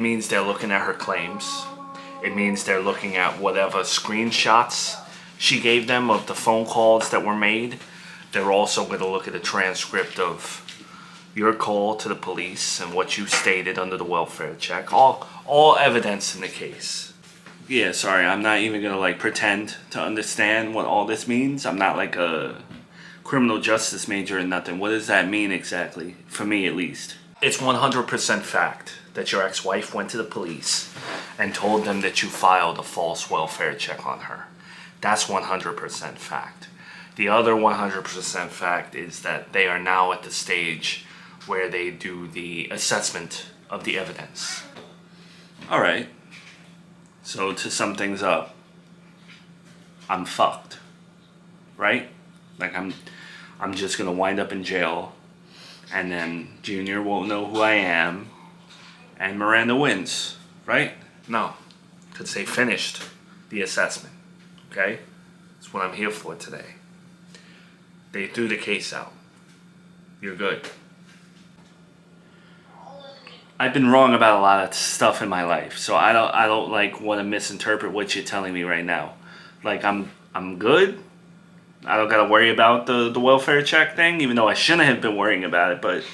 It means they're looking at her claims. It means they're looking at whatever screenshots she gave them of the phone calls that were made. They're also going to look at a transcript of your call to the police and what you stated under the welfare check. All evidence in the case. Yeah, sorry, I'm not even going to like pretend to understand what all this means. I'm not like a criminal justice major or nothing. What does that mean exactly? For me, at least. It's 100% fact that your ex-wife went to the police and told them that you filed a false welfare check on her. That's 100% fact. The other 100% fact is that they are now at the stage where they do the assessment of the evidence. All right. So to sum things up, I'm fucked, right? Like I'm just gonna wind up in jail, and then Junior won't know who I am, and Miranda wins, right? No, because they finished the assessment, okay? That's what I'm here for today. They threw the case out. You're good. I've been wrong about a lot of stuff in my life, so I don't like want to misinterpret what you're telling me right now. Like I'm good. I don't gotta worry about the welfare check thing, even though I shouldn't have been worrying about it, but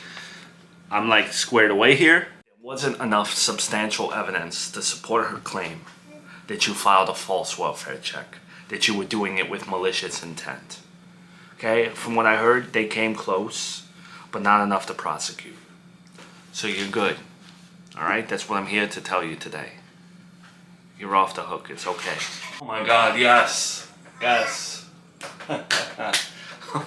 I'm like squared away here. There wasn't enough substantial evidence to support her claim that you filed a false welfare check, that you were doing it with malicious intent. Okay, from what I heard, they came close, but not enough to prosecute. So you're good. All right, that's what I'm here to tell you today. You're off the hook. It's okay. Oh my God, yes, yes.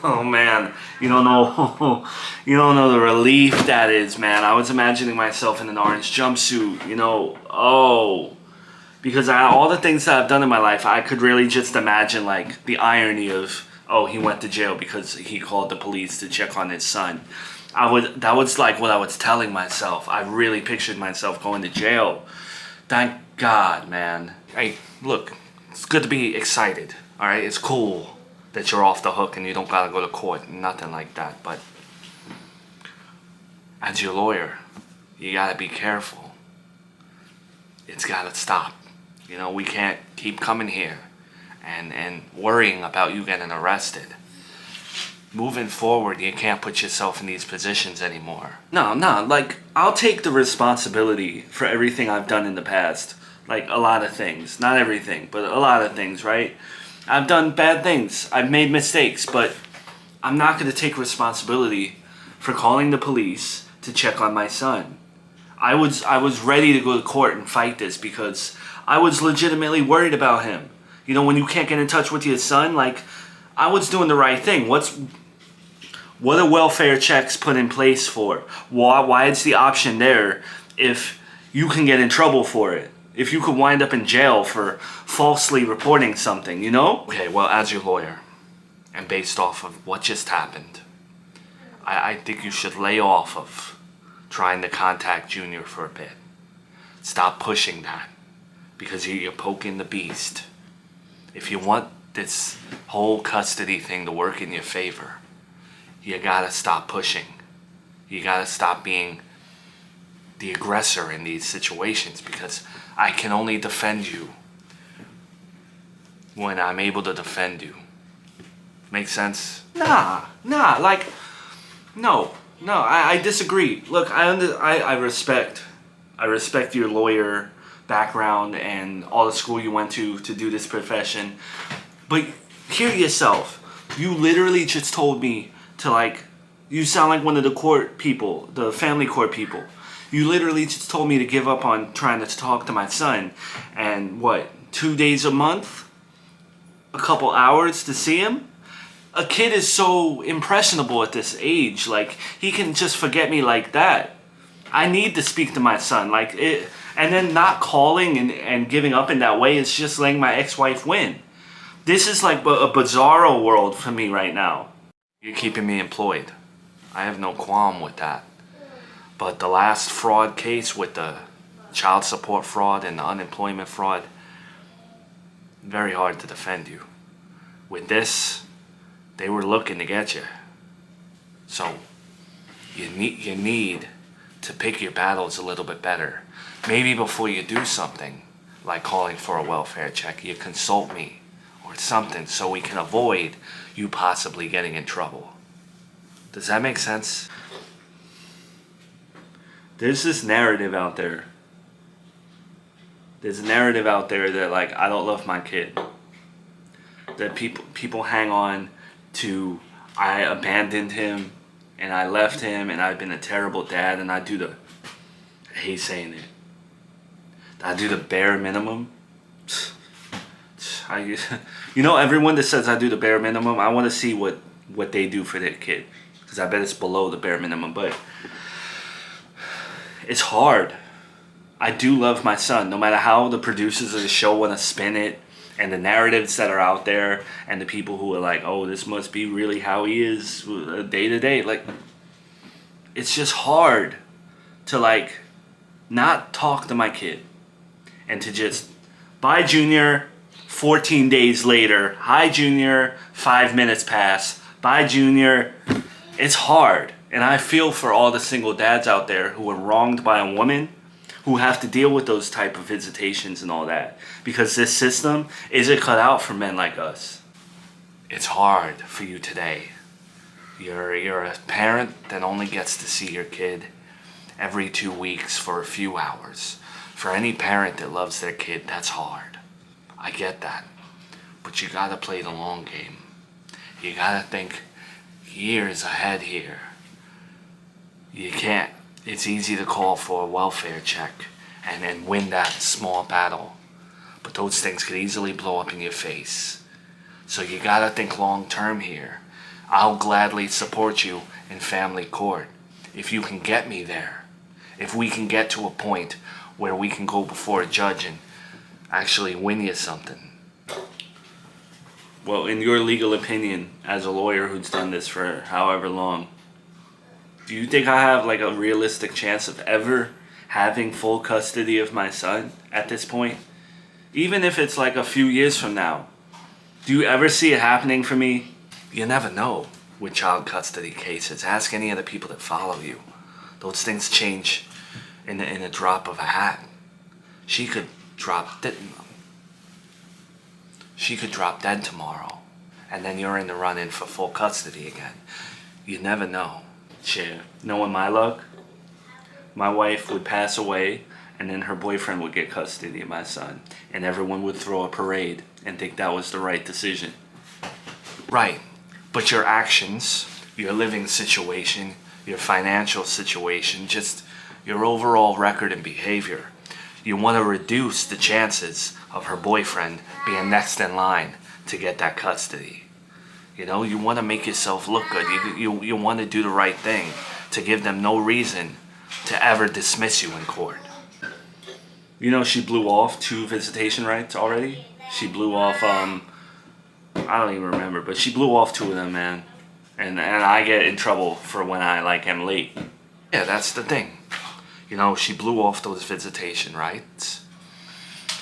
Oh man, you don't know the relief that is, man. I was imagining myself in an orange jumpsuit, because all the things that I've done in my life, I could really just imagine like the irony of, oh, he went to jail because he called the police to check on his son. That was like what I was telling myself. I really pictured myself going to jail. Thank God, man. Hey, look, it's good to be excited, all right? It's cool that you're off the hook and you don't gotta go to court, nothing like that. But as your lawyer, you gotta be careful. It's gotta stop. We can't keep coming here and worrying about you getting arrested. Moving forward, you can't put yourself in these positions anymore. No, like, I'll take the responsibility for everything I've done in the past. Like, a lot of things. Not everything, but a lot of things, right? I've done bad things. I've made mistakes, but I'm not going to take responsibility for calling the police to check on my son. I was ready to go to court and fight this because I was legitimately worried about him. When you can't get in touch with your son, like, I was doing the right thing. What are welfare checks put in place for? Why is the option there if you can get in trouble for it? If you could wind up in jail for falsely reporting something, Okay, well, as your lawyer, and based off of what just happened, I think you should lay off of trying to contact Junior for a bit. Stop pushing that, because you're poking the beast. If you want this whole custody thing to work in your favor, you gotta stop pushing. You gotta stop being the aggressor in these situations, because I can only defend you when I'm able to defend you. Make sense? Nah, like, no, I disagree. Look, I respect your lawyer background and all the school you went to do this profession. But hear yourself. You literally just told me to, like, you sound like one of the court people, the family court people. You literally just told me to give up on trying to talk to my son. And 2 days a month? A couple hours to see him? A kid is so impressionable at this age. Like, he can just forget me like that. I need to speak to my son. Like, and then not calling and giving up in that way is just letting my ex-wife win. This is like a bizarro world for me right now. You're keeping me employed. I have no qualm with that. But the last fraud case with the child support fraud and the unemployment fraud, very hard to defend you. With this, they were looking to get you. So you need to pick your battles a little bit better. Maybe before you do something, like calling for a welfare check, you consult me or something so we can avoid you possibly getting in trouble. Does that make sense? There's this narrative out there. There's a narrative out there that, like, I don't love my kid. That people hang on to, I abandoned him and I left him and I've been a terrible dad, and I hate saying it, I do the bare minimum. Everyone that says I do the bare minimum, I want to see what they do for their kid, because I bet it's below the bare minimum. But it's hard. I do love my son, no matter how the producers of the show want to spin it, and the narratives that are out there, and the people who are like, oh, this must be really how he is day to day. Like, it's just hard to, like, not talk to my kid and to just, bye, Junior, 14 days later, hi, Junior, 5 minutes pass, bye, Junior. It's hard. And I feel for all the single dads out there who are wronged by a woman, who have to deal with those type of visitations and all that, because this system isn't cut out for men like us. It's hard for you today. You're a parent that only gets to see your kid every 2 weeks for a few hours. For any parent that loves their kid, that's hard. I get that. But you gotta play the long game. You gotta think years ahead here. You can't. It's easy to call for a welfare check and then win that small battle. But those things could easily blow up in your face. So you gotta think long term here. I'll gladly support you in family court if you can get me there. If we can get to a point where we can go before a judge and actually win you something. Well, in your legal opinion, as a lawyer who's done this for however long, do you think I have, like, a realistic chance of ever having full custody of my son at this point? Even if it's like a few years from now. Do you ever see it happening for me? You never know with child custody cases. Ask any of the people that follow you. Those things change in a drop of a hat. She could drop dead tomorrow, and then you're in the run-in for full custody again. You never know. Shit. Knowing my luck, my wife would pass away, and then her boyfriend would get custody of my son, and everyone would throw a parade and think that was the right decision. Right. But your actions, your living situation, your financial situation, just your overall record and behavior, you want to reduce the chances of her boyfriend being next in line to get that custody. You know, you want to make yourself look good. You want to do the right thing to give them no reason to ever dismiss you in court. You know, she blew off 2 visitation rights already. She blew off, I don't even remember, but she blew off 2 of them, man. And I get in trouble for when I, like, am late. Yeah, that's the thing. You know, she blew off those visitation rights.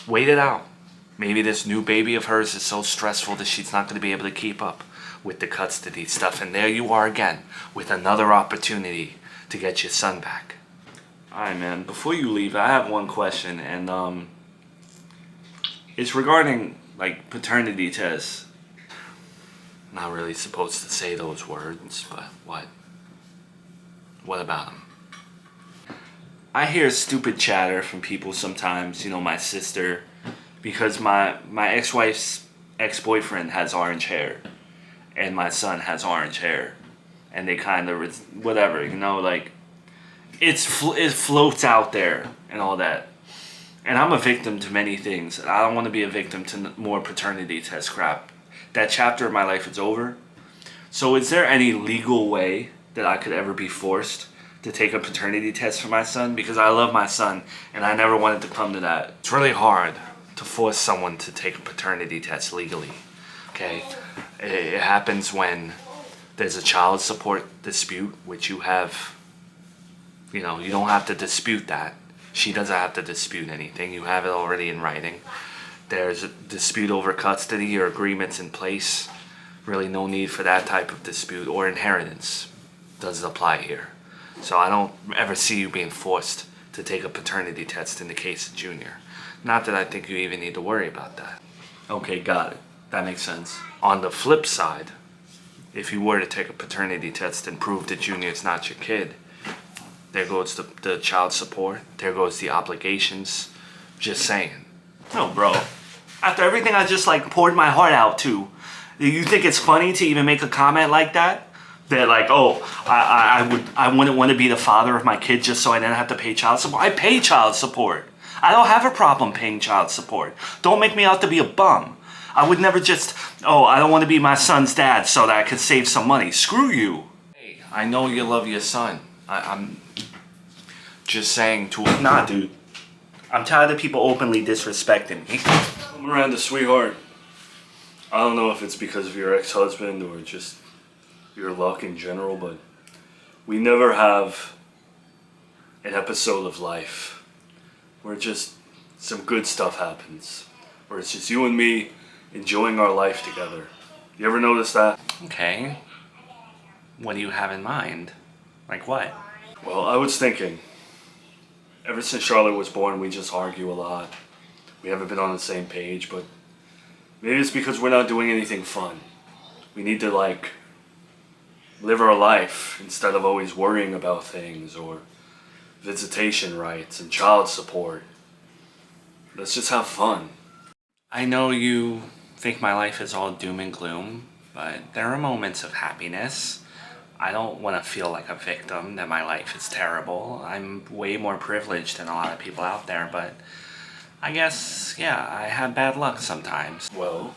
Wait it out. Maybe this new baby of hers is so stressful that she's not going to be able to keep up with the custody stuff. And there you are again with another opportunity to get your son back. Alright, man. Before you leave, I have one question. And it's regarding, like, paternity tests. Not really supposed to say those words, but what? What about them? I hear stupid chatter from people sometimes, you know, my sister, because my ex-wife's ex-boyfriend has orange hair, and my son has orange hair, and they kind of, whatever, you know, like, it floats out there and all that. And I'm a victim to many things, and I don't want to be a victim to more paternity test crap. That chapter of my life is over. So is there any legal way that I could ever be forced to take a paternity test for my son? Because I love my son, and I never wanted to come to that. It's really hard to force someone to take a paternity test legally, okay? It happens when there's a child support dispute, which you have, you know, you don't have to dispute that. She doesn't have to dispute anything. You have it already in writing. There's a dispute over custody or agreements in place. Really no need for that type of dispute. Or inheritance doesn't apply here. So I don't ever see you being forced to take a paternity test in the case of Junior. Not that I think you even need to worry about that. Okay, got it. That makes sense. On the flip side, if you were to take a paternity test and prove that Junior's not your kid, there goes the child support, there goes the obligations. Just saying. No, bro. After everything I just like poured my heart out to, do you think it's funny to even make a comment like that? That like, oh, I wouldn't want to be the father of my kid just so I didn't have to pay child support. I pay child support. I don't have a problem paying child support. Don't make me out to be a bum. I would never just, oh, I don't want to be my son's dad so that I could save some money. Screw you. Hey, I know you love your son. I'm just saying to... Nah, dude. I'm tired of people openly disrespecting me. Miranda, sweetheart, I don't know if it's because of your ex-husband or just your luck in general, but we never have an episode of life where just some good stuff happens. Where it's just you and me enjoying our life together. You ever notice that? Okay. What do you have in mind? Like what? Well, I was thinking, ever since Charlotte was born, we just argue a lot. We haven't been on the same page, but maybe it's because we're not doing anything fun. We need to, like, live our life instead of always worrying about things or visitation rights and child support. Let's just have fun. I know you think my life is all doom and gloom, but there are moments of happiness. I don't want to feel like a victim that my life is terrible. I'm way more privileged than a lot of people out there, but I guess, yeah, I have bad luck sometimes. Well,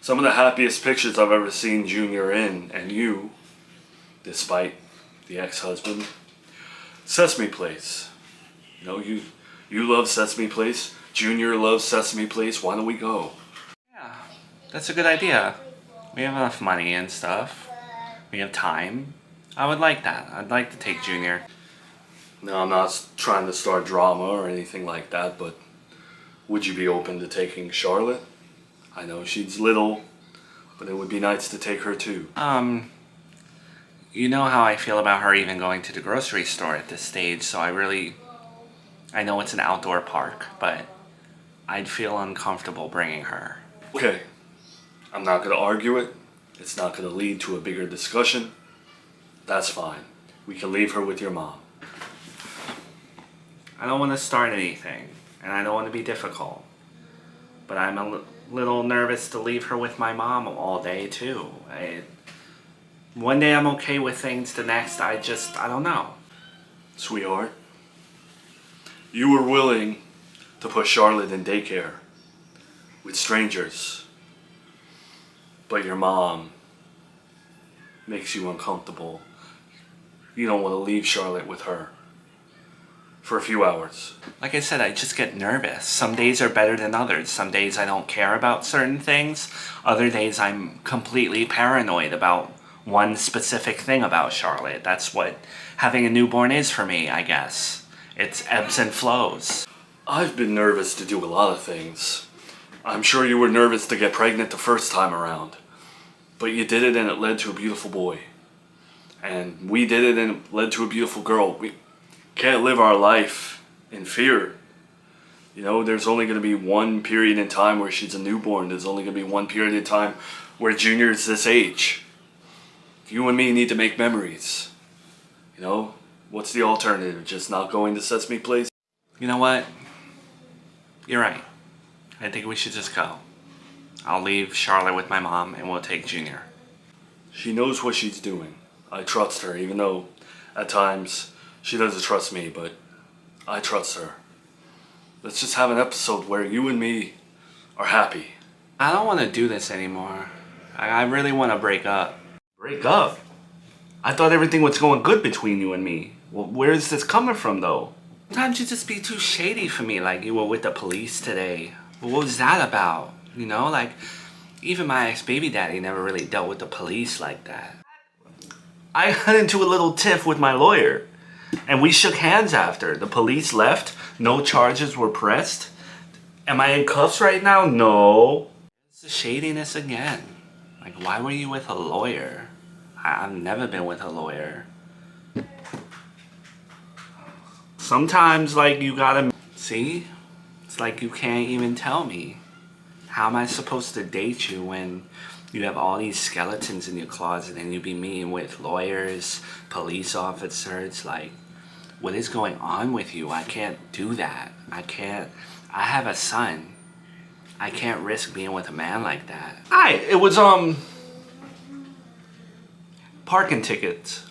some of the happiest pictures I've ever seen Junior in, and you, despite the ex-husband, Sesame Place. You know, you love Sesame Place. Junior loves Sesame Place. Why don't we go? Yeah, that's a good idea. We have enough money and stuff. We have time. I would like that. I'd like to take Junior. No, I'm not trying to start drama or anything like that, but would you be open to taking Charlotte? I know she's little, but it would be nice to take her too. You know how I feel about her even going to the grocery store at this stage, so I know it's an outdoor park, but I'd feel uncomfortable bringing her. Okay, I'm not going to argue it. It's not going to lead to a bigger discussion. That's fine. We can leave her with your mom. I don't want to start anything, and I don't want to be difficult. But I'm a little nervous to leave her with my mom all day, too. One day I'm okay with things, the next I don't know. Sweetheart, you were willing to put Charlotte in daycare with strangers, but your mom makes you uncomfortable. You don't want to leave Charlotte with her for a few hours. Like I said, I just get nervous. Some days are better than others. Some days I don't care about certain things. Other days I'm completely paranoid about one specific thing about Charlotte. That's what having a newborn is for me, I guess. It's ebbs and flows. I've been nervous to do a lot of things. I'm sure you were nervous to get pregnant the first time around. But you did it and it led to a beautiful boy. And we did it and it led to a beautiful girl. We can't live our life in fear. You know, there's only going to be one period in time where she's a newborn. There's only going to be one period in time where Junior is this age. You and me need to make memories. You know, what's the alternative? Just not going to Sesame Place? You know what? You're right. I think we should just go. I'll leave Charlotte with my mom and we'll take Junior. She knows what she's doing. I trust her, even though at times she doesn't trust me, but I trust her. Let's just have an episode where you and me are happy. I don't want to do this anymore. I really want to break up. Break up? I thought everything was going good between you and me. Well, where is this coming from, though? Sometimes you just be too shady for me, like you were with the police today. What was that about? You know, like, even my ex-baby daddy never really dealt with the police like that. I got into a little tiff with my lawyer, and we shook hands after. The police left, no charges were pressed. Am I in cuffs right now? No. It's the shadiness again. Like, why were you with a lawyer? I've never been with a lawyer. Sometimes, like, you gotta... See? It's like you can't even tell me. How am I supposed to date you when you have all these skeletons in your closet and you be meeting with lawyers, police officers? Like, what is going on with you? I can't do that. I have a son. I can't risk being with a man like that. It was, parking tickets.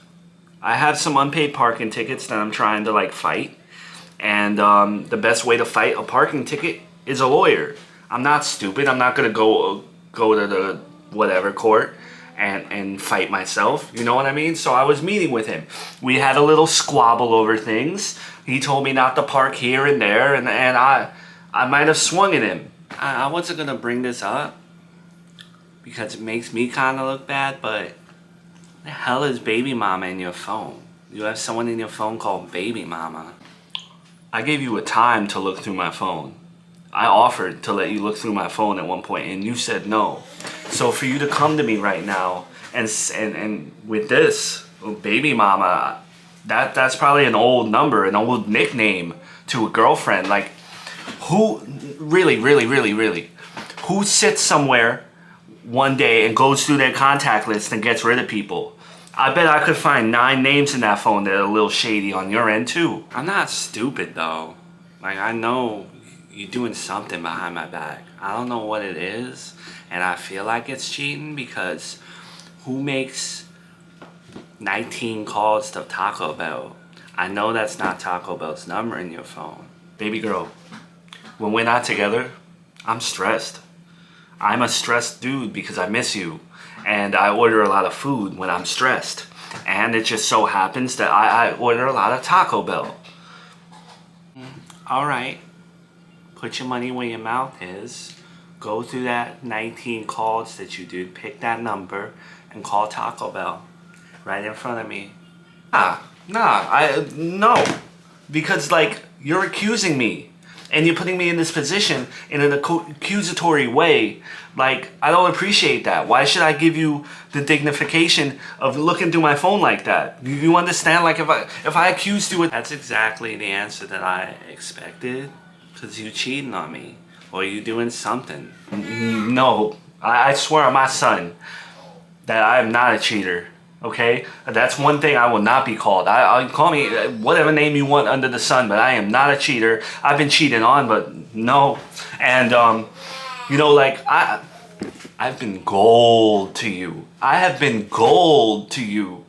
I have some unpaid parking tickets that I'm trying to, like, fight. And the best way to fight a parking ticket is a lawyer. I'm not stupid. I'm not gonna go to the whatever court and fight myself. You know what I mean? So I was meeting with him. We had a little squabble over things. He told me not to park here and there, and I might have swung at him. I wasn't gonna bring this up because it makes me kind of look bad, but the hell is baby mama in your phone? You have someone in your phone called baby mama. I gave you a time to look through my phone. I offered to let you look through my phone at one point, and you said no. So for you to come to me right now and with this baby mama, that's probably an old number, an old nickname to a girlfriend. Like, who really, who sits somewhere one day and goes through their contact list and gets rid of people? I bet I could find 9 names in that phone that are a little shady on your end too. I'm not stupid though. Like, I know you're doing something behind my back. I don't know what it is, and I feel like it's cheating because who makes 19 calls to Taco Bell? I know that's not Taco Bell's number in your phone. Baby girl, when we're not together, I'm stressed. I'm a stressed dude because I miss you, and I order a lot of food when I'm stressed. And it just so happens that I order a lot of Taco Bell. All right. Put your money where your mouth is. Go through that 19 calls that you did. Pick that number and call Taco Bell right in front of me. No. Because, like, you're accusing me. And you're putting me in this position in an accusatory way. Like, I don't appreciate that. Why should I give you the dignification of looking through my phone like that? You understand? Like, if I accused you, that's exactly the answer that I expected. Because you cheating on me. Or you doing something. No. I swear on my son that I am not a cheater. Okay? That's one thing I will not be called. I'll call me whatever name you want under the sun, but I am not a cheater. I've been cheated on, but no. And, you know, like, I've been gold to you. I have been gold to you.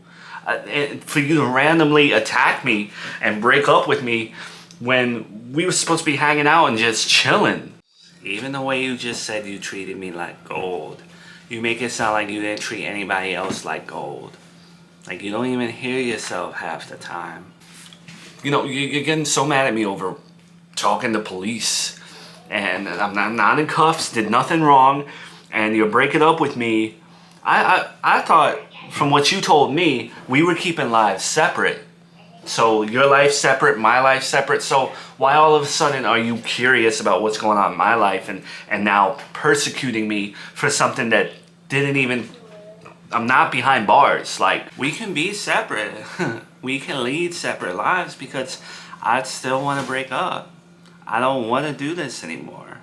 For you to randomly attack me and break up with me when we were supposed to be hanging out and just chilling. Even the way you just said you treated me like gold. You make it sound like you didn't treat anybody else like gold. Like, you don't even hear yourself half the time. You know, you're getting so mad at me over talking to police. And I'm not in cuffs, did nothing wrong. And you're breaking up with me. I thought, from what you told me, we were keeping lives separate. So your life separate, my life separate. So why all of a sudden are you curious about what's going on in my life and now persecuting me for something that didn't even... I'm not behind bars. Like, we can be separate. We can lead separate lives because I'd still want to break up. I don't want to do this anymore.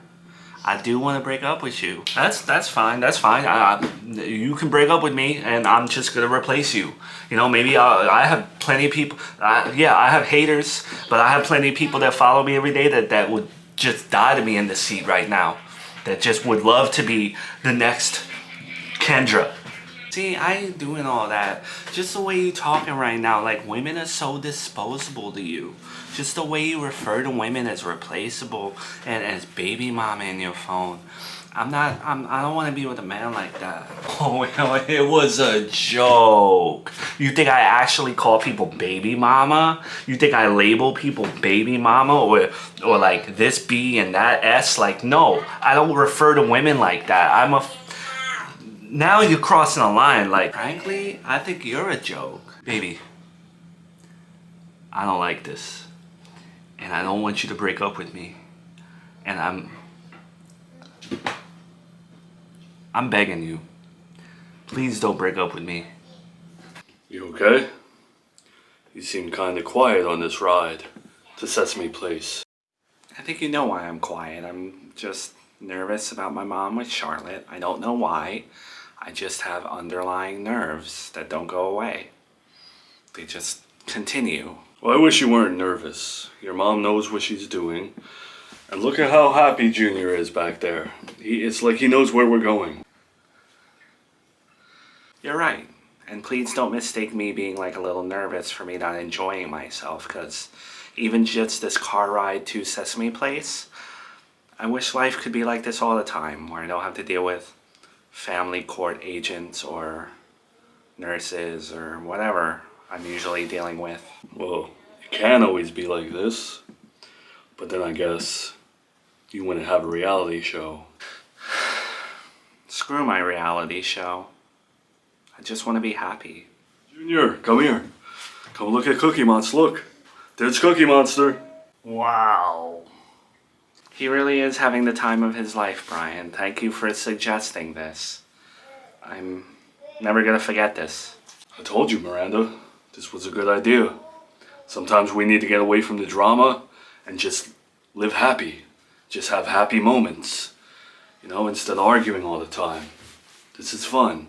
I do want to break up with you. That's fine. That's fine. You can break up with me, and I'm just gonna replace you. You know, maybe I have plenty of people. Yeah, I have haters, but I have plenty of people that follow me every day that would just die to be in this seat right now. That just would love to be the next Kendra. See, I ain't doing all that. Just the way you talking right now, like, women are so disposable to you. Just the way you refer to women as replaceable and as baby mama in your phone. I don't want to be with a man like that. Oh, it was a joke. You think I actually call people baby mama? You think I label people baby mama or like this B and that S? Like, no, I don't refer to women like that. Now you're crossing a line. Like, frankly, I think you're a joke. Baby, I don't like this. And I don't want you to break up with me. And I'm begging you. Please don't break up with me. You okay? You seem kind of quiet on this ride. to Sesame Place. I think you know why I'm quiet. I'm just nervous about my mom with Charlotte. I don't know why. I just have underlying nerves that don't go away. They just continue. Well, I wish you weren't nervous. Your mom knows what she's doing. And look at how happy Junior is back there. It's like he knows where we're going. You're right. And please don't mistake me being like a little nervous for me not enjoying myself, because even just this car ride to Sesame Place, I wish life could be like this all the time, where I don't have to deal with family court agents or nurses or whatever I'm usually dealing with. Well, it can always be like this. But then I guess you wouldn't have a reality show. Screw my reality show. I just want to be happy. Junior, come here. Come look at Cookie Monster. Look. There's Cookie Monster. Wow. He really is having the time of his life, Brian. Thank you for suggesting this. I'm never gonna forget this. I told you, Miranda. This was a good idea. Sometimes we need to get away from the drama and just live happy. Just have happy moments. You know, instead of arguing all the time. This is fun.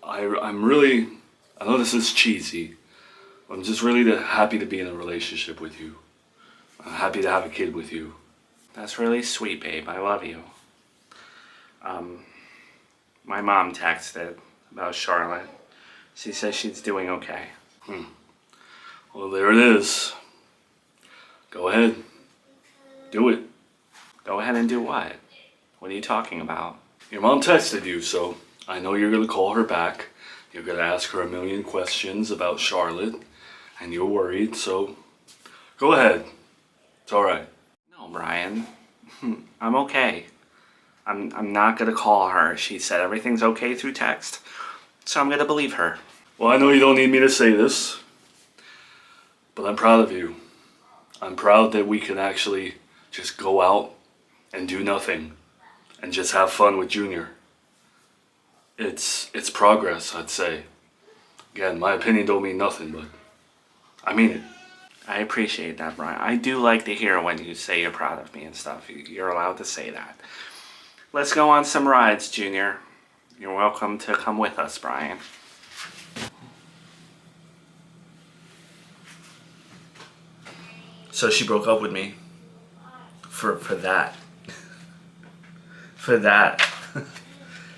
I'm really, I know this is cheesy. I'm just really happy to be in a relationship with you. I'm happy to have a kid with you. That's really sweet, babe. I love you. My mom texted about Charlotte. She says she's doing okay. Well, there it is. Go ahead. Do it. Go ahead and do what? What are you talking about? Your mom texted you, so I know you're going to call her back. You're going to ask her a million questions about Charlotte, and you're worried, so go ahead. It's all right. No, Brian. I'm okay. I'm not gonna call her. She said everything's okay through text, so I'm gonna believe her. Well, I know you don't need me to say this, but I'm proud of you. I'm proud that we can actually just go out and do nothing and just have fun with Junior. It's progress, I'd say. Again, my opinion don't mean nothing, but I mean it. I appreciate that, Brian. I do like to hear when you say you're proud of me and stuff. You're allowed to say that. Let's go on some rides, Junior. You're welcome to come with us, Brian. So she broke up with me for that. For that.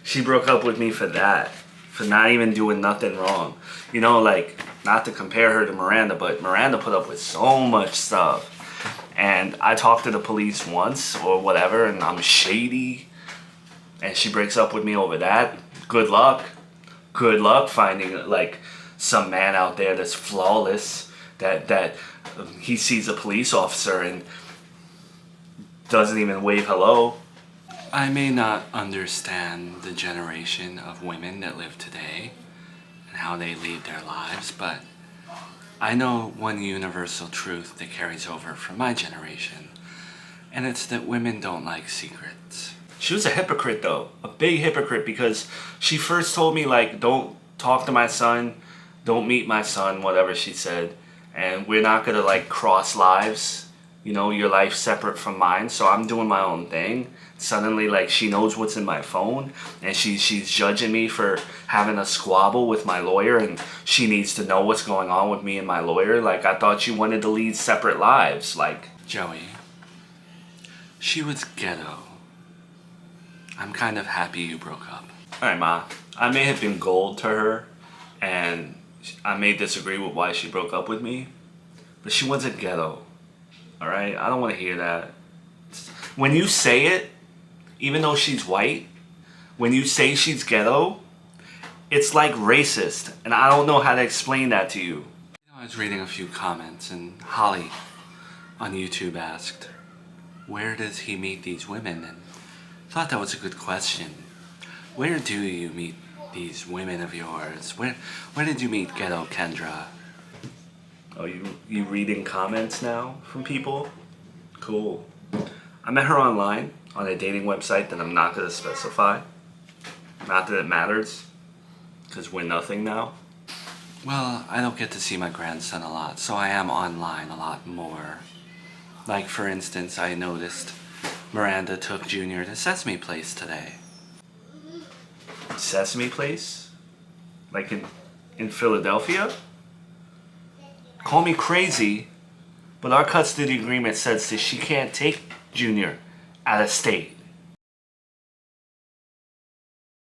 She broke up with me for that. For not even doing nothing wrong. You know, like, not to compare her to Miranda, but Miranda put up with so much stuff. And I talked to the police once or whatever, and I'm shady. And she breaks up with me over that. Good luck. Good luck finding, like, some man out there that's flawless. That he sees a police officer and doesn't even wave hello. I may not understand the generation of women that live today and how they lead their lives, but I know one universal truth that carries over from my generation, and it's that women don't like secrets. She was a hypocrite though, a big hypocrite, because she first told me, like, don't talk to my son, don't meet my son, whatever she said, and we're not gonna, like, cross lives, you know, your life separate from mine, so I'm doing my own thing. Suddenly, like, she knows what's in my phone, and she's judging me for having a squabble with my lawyer, and she needs to know what's going on with me and my lawyer. Like, I thought you wanted to lead separate lives. Like, Joey, she was ghetto. I'm kind of happy you broke up. Alright, Ma, I may have been gold to her, and I may disagree with why she broke up with me, but she wasn't ghetto. Alright? I don't want to hear that. When you say it, even though she's white, when you say she's ghetto, it's like racist, and I don't know how to explain that to you. You know, I was reading a few comments, and Holly on YouTube asked, where does he meet these women? And I thought that was a good question. Where do you meet these women of yours? Where did you meet Ghetto Kendra? Oh, you reading comments now from people? Cool. I met her online on a dating website that I'm not going to specify. Not that it matters, because we're nothing now. Well, I don't get to see my grandson a lot, so I am online a lot more. Like, for instance, I noticed Miranda took Junior to Sesame Place today. Sesame Place? Like in Philadelphia? Call me crazy, but our custody agreement says that she can't take Junior out of state.